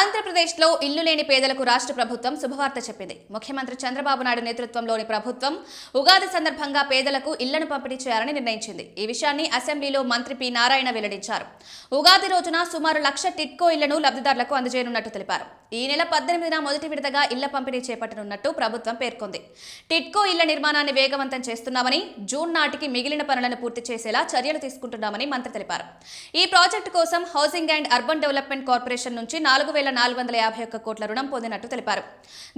ఆంధ్రప్రదేశ్లో ఇల్లు లేని పేదలకు రాష్ట్ర ప్రభుత్వం శుభవార్త చెప్పింది. ముఖ్యమంత్రి చంద్రబాబు నాయుడు నేతృత్వంలోని ప్రభుత్వం ఉగాది సందర్భంగా పేదలకు ఇళ్లను పంపిణీ చేయాలని నిర్ణయించింది. ఈ విషయాన్ని అసెంబ్లీలో మంత్రి పి నారాయణ వెల్లడించారు. ఉగాది రోజున సుమారు 1,00,000 టిడ్కో ఇళ్లను లబ్ధిదారులకు అందజేయనున్నట్టు తెలిపారు. ఈ నెల 18న మొదటి విడతగా ఇళ్ల పంపిణీ చేపట్టనున్నట్టు ప్రభుత్వం పేర్కొంది. టిడ్కో ఇళ్ల నిర్మాణాన్ని వేగవంతం చేస్తున్నామని, జూన్ నాటికి మిగిలిన పనులను పూర్తి చేసేలా చర్యలు తీసుకుంటున్నామని మంత్రి తెలిపారు. ఈ ప్రాజెక్టు కోసం housing and urban development corporation నుంచి 4,451 కోట్ల రుణం పొందినట్టు తెలిపారు.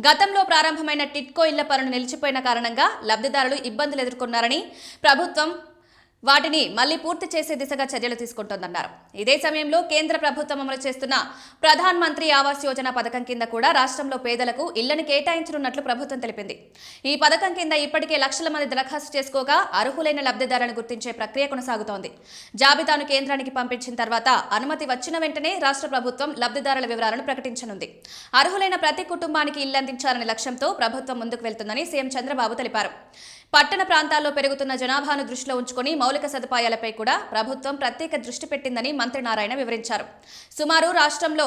గతంలో ప్రారంభమైన టిడ్కో ఇళ్ల పనులు నిలిచిపోయిన కారణంగా లబ్ధిదారులు ఇబ్బందులు ఎదుర్కొన్నారని, ప్రభుత్వం వాటిని మళ్లీ పూర్తి చేసే దిశగా చర్యలు తీసుకుంటోందన్నారు. ఇదే సమయంలో కేంద్ర ప్రభుత్వం అమలు చేస్తున్న ప్రధాన్ మంత్రి ఆవాస్ యోజన పథకం కింద కూడా రాష్ట్రంలో పేదలకు ఇళ్లను కేటాయించనున్నట్లు ప్రభుత్వం తెలిపింది. ఈ పథకం కింద ఇప్పటికే లక్షల మంది దరఖాస్తు చేసుకోగా అర్హులైన లబ్ధిదారులను గుర్తించే ప్రక్రియ కొనసాగుతోంది. జాబితాను కేంద్రానికి పంపించిన తర్వాత అనుమతి వచ్చిన వెంటనే రాష్ట్ర ప్రభుత్వం లబ్ధిదారుల వివరాలను ప్రకటించనుంది. అర్హులైన ప్రతి కుటుంబానికి ఇళ్లు అందించాలనే లక్ష్యంతో ప్రభుత్వం ముందుకు వెళ్తుందని సీఎం చంద్రబాబు తెలిపారు. పట్టణ ప్రాంతాల్లో పెరుగుతున్న జనాభాను దృష్టిలో ఉంచుకుని మౌలిక సదుపాయాలపై కూడా ప్రభుత్వం ప్రత్యేక దృష్టి పెట్టిందని మంత్రి నారాయణ వివరించారు. సుమారు రాష్ట్రంలో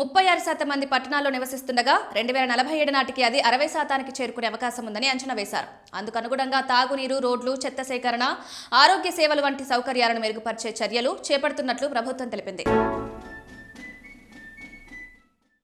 36% మంది పట్టణాల్లో నివసిస్తుండగా 2047 నాటికి అది 60% చేరుకునే అవకాశం ఉందని అంచనా వేశారు. అందుకనుగుణంగా తాగునీరు, రోడ్లు, చెత్త సేకరణ, ఆరోగ్య సేవలు వంటి సౌకర్యాలను మెరుగుపరిచే చర్యలు చేపడుతున్నట్లు ప్రభుత్వం తెలిపింది.